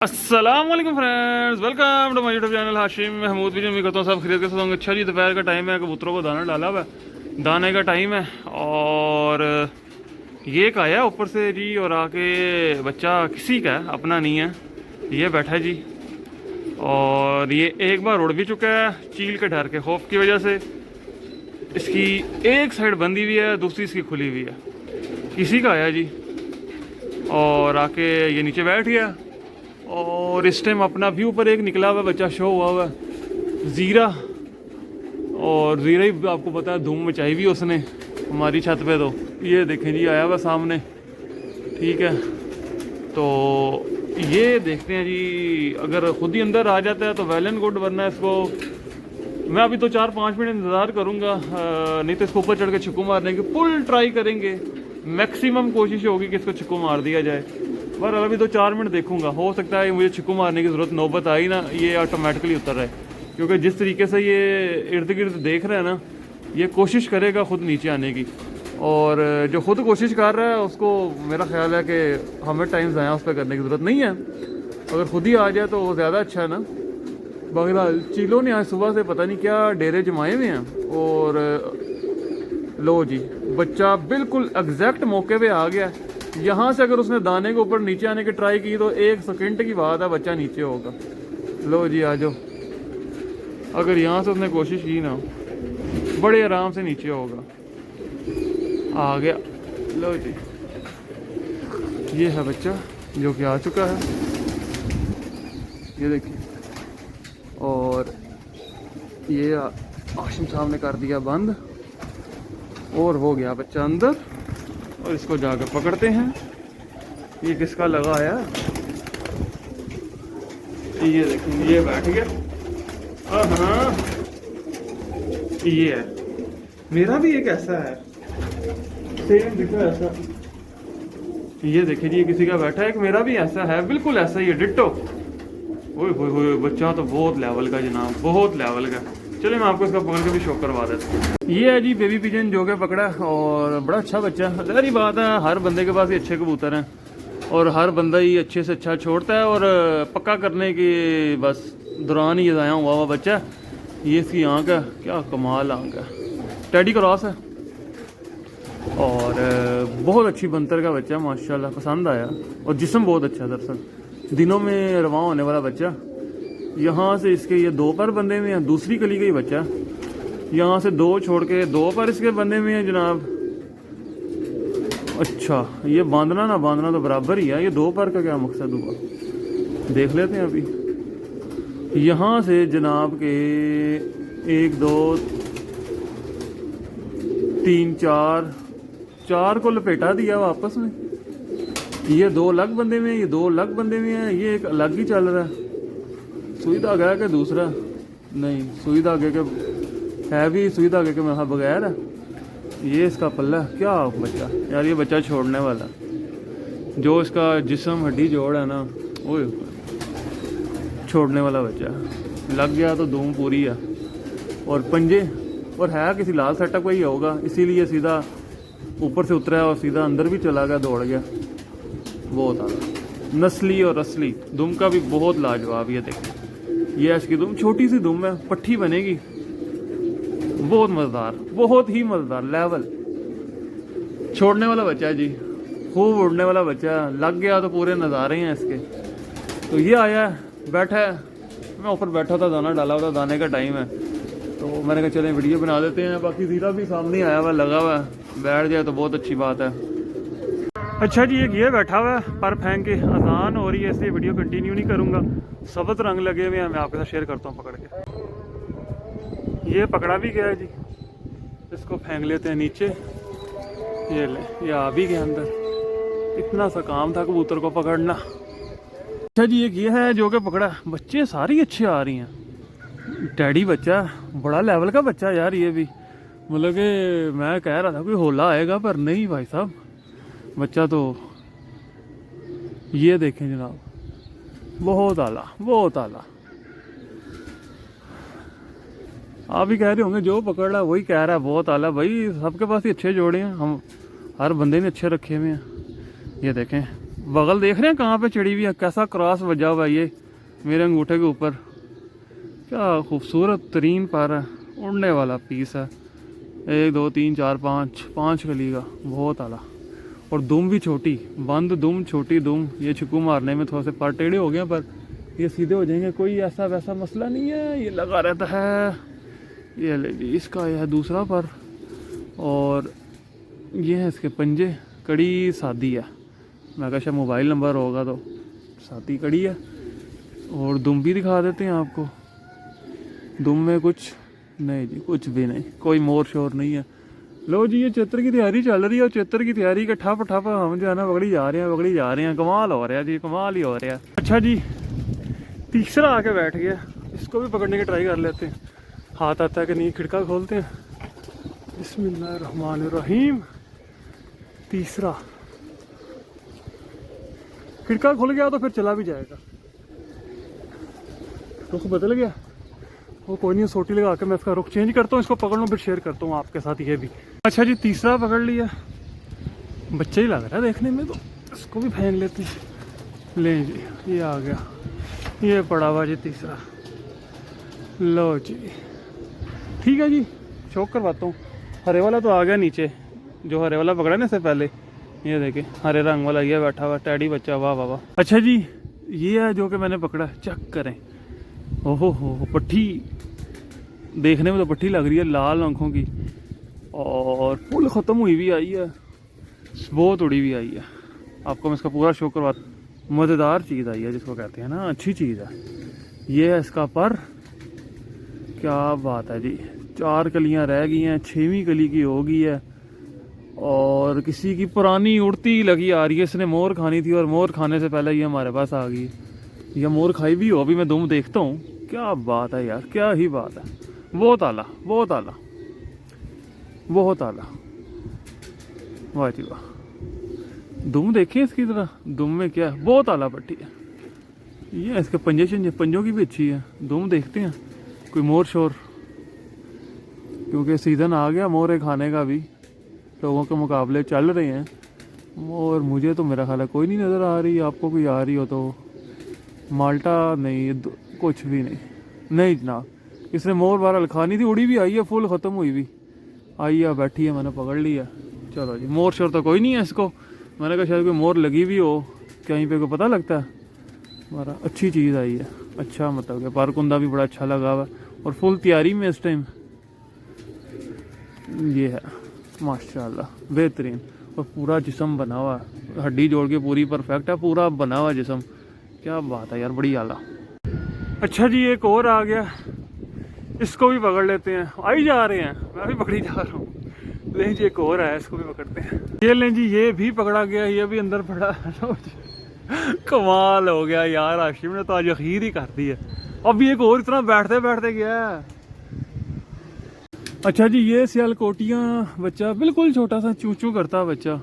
अस्सलाम वालेकुम friends, welcome to my YouTube channel Hashim Mahmood. भी उम्मीद करता हूँ सब खरीद के साथ होंगे। अच्छा जी, दोपहर का टाइम है, कबूतरों को दाना डाला हुआ है, दाने का टाइम है। और ये एक आया ऊपर से जी, और आके बच्चा किसी का है, अपना नहीं है, ये बैठा है जी। और ये एक बार उड़ भी चुका है चील के डर के खौफ की वजह से। इसकी एक साइड बंदी हुई है, दूसरी इसकी खुली हुई है। किसी का आया जी और आके ये नीचे बैठ गया। और इस टाइम अपना व्यू पर एक निकला हुआ बच्चा शो हुआ है, ज़ीरा। और ज़ीरा ही आपको पता है धूम मचाई हुई उसने हमारी छत पे। तो ये देखें जी, आया हुआ सामने, ठीक है। तो ये देखते हैं जी, अगर खुद ही अंदर आ जाता है तो वेल एंड गुड, वरना इसको मैं अभी तो 4-5 मिनट इंतज़ार करूँगा। नहीं तो इसको ऊपर चढ़ के छिक्कू मारने की फुल ट्राई करेंगे। मैक्सिमम कोशिश होगी कि इसको छिक्कू मार दिया जाए, पर अभी तो 4 मिनट देखूंगा। हो सकता है मुझे छिक्कू मारने की ज़रूरत नौबत आई ना, ये ऑटोमेटिकली उतर रहा है। क्योंकि जिस तरीके से ये इर्द गिर्द देख रहा है ना, ये कोशिश करेगा खुद नीचे आने की। और जो खुद कोशिश कर रहा है उसको मेरा ख्याल है कि हमें टाइम ज़ाया उस पर करने की ज़रूरत नहीं है। अगर खुद ही आ जाए तो वो ज़्यादा अच्छा है ना। बहरहाल चीलों ने आज सुबह से पता नहीं क्या डेरे जमाए हुए हैं। और लो जी, बच्चा बिल्कुल एग्जैक्ट मौके पे आ गया। यहाँ से अगर उसने दाने के ऊपर नीचे आने की ट्राई की तो 1 सेकंड की बात है, बच्चा नीचे होगा। लो जी आ जाओ। अगर यहाँ से उसने कोशिश की ना, बड़े आराम से नीचे होगा। आ गया, लो जी, ये है बच्चा जो कि आ चुका है, ये देखिए। और ये आशिम साहब ने कर दिया बंद और हो गया बच्चा अंदर। और इसको जाकर पकड़ते हैं। ये किसका लगा आया, ये देखें, ये बैठ गया। हाँ, ये है, मेरा भी एक ऐसा है, सेम दिखो ऐसा। ये देखिए जी, ये किसी का बैठा है, एक मेरा भी ऐसा है, बिल्कुल ऐसा ही है, डिट्टो। ओए होए होए, बच्चा तो बहुत लेवल का जनाब, बहुत लेवल का। चलिए मैं आपको इसका पकड़ के भी शो करवा देता हूँ। ये है जी बेबी पिजन जो के पकड़ा, और बड़ा अच्छा बच्चा। जाहिर बात है हर बंदे के पास ही अच्छे कबूतर हैं, और हर बंदा ही अच्छे से अच्छा छोड़ता है। और पक्का करने की बस दौरान ही ये आया हुआ बच्चा। ये इसकी आँख है, क्या कमाल आँख है, टेडी क्रॉस है। और बहुत अच्छी बंतर का बच्चा, माशाल्लाह, पसंद आया। और जिस्म बहुत अच्छा है, दरअसल दिनों में रवां होने वाला बच्चा। यहाँ से इसके ये 2 पर बंदे में है, दूसरी कली का ही बच्चा। यहाँ से 2 छोड़ के 2 पर इसके बंदे में है जनाब। अच्छा, ये बांधना ना बांधना तो बराबर ही है। ये 2 पर का क्या मकसद हुआ, देख लेते हैं अभी। यहाँ से जनाब के 1 2 3 4 को लपेटा दिया आपस में। ये 2 अलग बंदे में, ये 2 अलग बंदे में है, ये एक अलग ही चल रहा है। सुई धागा है कि दूसरा, नहीं सुई धागे के है भी, सुई धागे के मैं बगैर है। ये इसका पल्ला, क्या बच्चा यार, ये बच्चा छोड़ने वाला। जो इसका जिस्म हड्डी जोड़ है ना, ओए छोड़ने वाला बच्चा। लग गया तो धूम पूरी है। और पंजे, और है किसी लाल सेटअप का ही होगा, इसीलिए सीधा ऊपर से उतरा और सीधा अंदर भी चला गया, दौड़ गया। बहुत आला नस्ली और असली दुम का भी बहुत लाजवाब। ये देखें, ये इसकी दुम, छोटी सी दुम है, पट्टी बनेगी, बहुत मज़ेदार, बहुत ही मज़ेदार लेवल। छोड़ने वाला बच्चा है जी, खूब उड़ने वाला बच्चा। लग गया तो पूरे नज़ारे हैं इसके। तो ये आया बैठा है, मैं ऊपर बैठा था, दाना डाला हुआ था, दाने का टाइम है तो मैंने कहा चलें वीडियो बना देते हैं। बाकी ज़ीरा भी सामने आया हुआ, लगा हुआ है, बैठ जाए तो बहुत अच्छी बात है। अच्छा जी, एक ये बैठा हुआ है, पर फेंक के अजान हो रही है, इसलिए वीडियो कंटिन्यू नहीं करूँगा। सबज रंग लगे हुए हैं, मैं आपके साथ शेयर करता हूँ पकड़ के। ये पकड़ा भी गया है जी, इसको फेंक लेते हैं नीचे। ये ले, ये आ भी गया अंदर। इतना सा काम था कबूतर को पकड़ना। अच्छा जी, एक ये है जो कि पकड़ा। बच्चे सारी अच्छे आ रही हैं। टैडी बच्चा, बड़ा लेवल का बच्चा यार। ये भी मतलब कि मैं कह रहा था कोई होला आएगा, पर नहीं भाई साहब, बच्चा तो ये देखें जनाब, बहुत आला, बहुत आला। आप भी कह रहे होंगे जो पकड़ रहा वही कह रहा है बहुत आला। भाई सबके पास ही अच्छे जोड़े हैं, हम हर बंदे ने अच्छे रखे हुए हैं। ये देखें बगल देख रहे हैं कहाँ पे चढ़ी हुई है, कैसा क्रॉस बजा हुआ है ये मेरे अंगूठे के ऊपर। क्या खूबसूरत तरीन पर है, उड़ने वाला पीस है। 1 2 3 4 5 कली का, बहुत आला। और दुम भी छोटी, बंद दुम, छोटी दुम। ये छिक्कू मारने में थोड़ा से पर टेढ़े हो गए, पर ये सीधे हो जाएंगे, कोई ऐसा वैसा मसला नहीं है। ये लगा रहता है। ये ले जी, इसका यह है दूसरा पर। और ये है इसके पंजे, कड़ी सादी है। मैं कहा शायद मोबाइल नंबर होगा, तो सादी कड़ी है। और दुम भी दिखा देते हैं आपको। दुम में कुछ नहीं जी, कुछ भी नहीं, कोई मोर शोर नहीं है। लो जी, ये चित्र की तैयारी चल रही है, और चित्र की तैयारी का ठप ठप हम जो है ना पकड़ी जा रहे हैं। कमाल हो रहा है जी, कमाल ही हो रहा है। अच्छा जी, तीसरा आके बैठ गया, इसको भी पकड़ने की ट्राई कर लेते हैं। हाथ आता है कि नहीं, खिड़का खोलते हैं। बिस्मिल्लाहिर्रहमानिर्रहीम। तीसरा खिड़का खुल गया तो फिर चला भी जाएगा। रुख बदल गया, वो कोई नहीं, सोटी लगा के मैं इसका रुख चेंज करता हूँ, इसको पकड़ लूँ, फिर शेयर करता हूँ आपके साथ ये भी। अच्छा जी, तीसरा पकड़ लिया। बच्चा ही लग रहा है देखने में, तो इसको भी फेंक लेते हैं। ले जी, ये आ गया, ये पड़ा हुआ जी तीसरा। लो जी, ठीक है जी, शौक करवाता हूँ। हरे वाला तो आ गया नीचे, जो हरे वाला पकड़ा ना इससे पहले, ये देखे हरे रंग वाला ये बैठा हुआ टैडी बच्चा। वाह वाह वाह। अच्छा जी, ये है जो कि मैंने पकड़ा, चेक करें। ओहो हो, पट्टी देखने में तो पट्टी लग रही है, लाल आंखों की, और फुल ख़त्म हुई भी आई है, बहुत उड़ी भी आई है। आपको मैं इसका पूरा शो करवा। मज़ेदार चीज़ आई है जिसको कहते हैं ना, अच्छी चीज़ है। ये है इसका पर। क्या बात है जी, 4 कलियां रह गई हैं, 6वीं कली की हो गई है। और किसी की पुरानी उड़ती लगी आ रही है, इसने मोर खानी थी, और मोर खाने से पहले ये हमारे पास आ गई। या मोर खाई भी हो, अभी मैं दुम देखता हूँ। क्या बात है यार, क्या ही बात है। बहुत आला, बहुत आला, बहुत आला। वाह जी वाह। दुम देखें इसकी तरह, दुम में क्या है, बहुत आला पट्टी है। ये इसके पंजे शंजे, पंजों की भी अच्छी है। दुम देखते हैं कोई मोर शोर, क्योंकि सीज़न आ गया मोर खाने का भी, लोगों के मुकाबले चल रहे हैं। और मुझे तो मेरा ख्याल है कोई नहीं नज़र आ रही। आपको कोई आ रही हो तो माल्टा नहीं, कुछ भी नहीं। नहीं जनाब, इसने मोर बारह खानी थी, उड़ी भी आई है, फुल ख़त्म हुई भी आई है, बैठी है, मैंने पकड़ लिया। चलो जी, मोर शोर तो कोई नहीं है इसको। मैंने कहा शायद कोई मोर लगी भी हो कहीं पे, को पता लगता है। हमारा अच्छी चीज़ आई है, अच्छा मतलब कि पारकुंदा भी बड़ा अच्छा लगा हुआ, और फुल तैयारी में इस टाइम। ये है माशाल्लाह बेहतरीन, और पूरा जिस्म बना हुआ है, हड्डी जोड़ के पूरी परफेक्ट है, पूरा बना हुआ जिस्म। क्या बात है यार, बड़ी आला। अच्छा जी, एक और आ गया, इसको भी पकड़ लेते हैं। आई जा रहे हैं, मैं भी पकड़ी जा रहा हूँ। लें जी, एक और है, इसको भी पकड़ते हैं। ये लें जी, ये भी पकड़ा गया, ये भी अंदर पड़ा। कमाल हो गया यार, हाशिम ने तो आज अखीर ही कर दी है। अब एक और इतना बैठते बैठते गया। अच्छा जी, ये सियालकोटियाँ बच्चा, बिल्कुल छोटा सा चू चू करता बच्चा,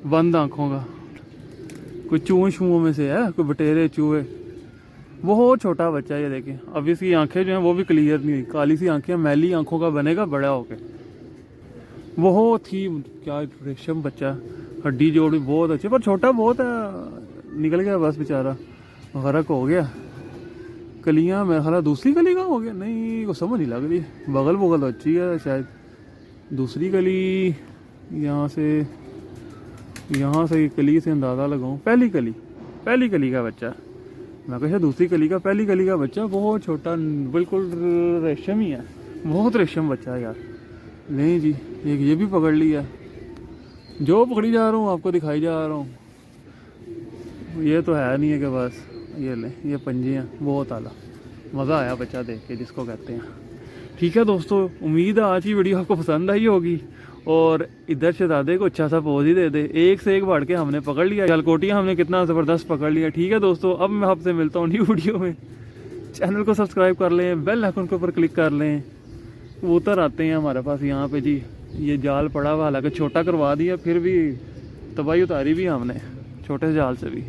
बंद आँखों का, कोई चूहों शूहों में से है, कोई बटेरे चूहे, बहुत छोटा बच्चा। ये देखें, अब इसकी आंखें जो हैं वो भी क्लियर नहीं हुई, काली सी आंखें, मैली आंखों का बनेगा बड़ा होके। बहुत ही क्या रेशम बच्चा, हड्डी जोड़ भी बहुत अच्छे, पर छोटा बहुत है। निकल गया बस बेचारा, गरक हो गया। कलियां मेरा ख्याल दूसरी कली का हो गया, नहीं को समझ नहीं लग रही। बगल बगल तो अच्छी है, शायद दूसरी कली। यहाँ से कली से अंदाज़ा लगाऊं, पहली कली का बच्चा। मैं कहा दूसरी कली का, पहली कली का बच्चा, बहुत छोटा, बिल्कुल रेशम ही है, बहुत रेशम बच्चा है यार। नहीं जी, एक ये भी पकड़ लिया, जो पकड़ी जा रहा हूँ आपको दिखाई जा रहा हूँ। ये तो है नहीं है कि बस ये ले, ये पंजे हैं, बहुत आला। मज़ा आया बच्चा देख के, जिसको कहते हैं। ठीक है दोस्तों, उम्मीद है आज की वीडियो आपको पसंद आई होगी, और इधर शहजादे को अच्छा सा पोज ही दे दे। एक से एक बढ़ के हमने पकड़ लिया, सियालकोटियाँ हमने कितना ज़बरदस्त पकड़ लिया। ठीक है दोस्तों, अब मैं आपसे मिलता हूँ न्यू वीडियो में। चैनल को सब्सक्राइब कर लें, बेल आइकन के ऊपर क्लिक कर लें। कबूतर आते हैं हमारे पास यहाँ पे जी। ये जाल पड़ा हुआ, हालांकि छोटा करवा दिया, फिर भी तबाही उतारी भी हमने छोटे से जाल से भी।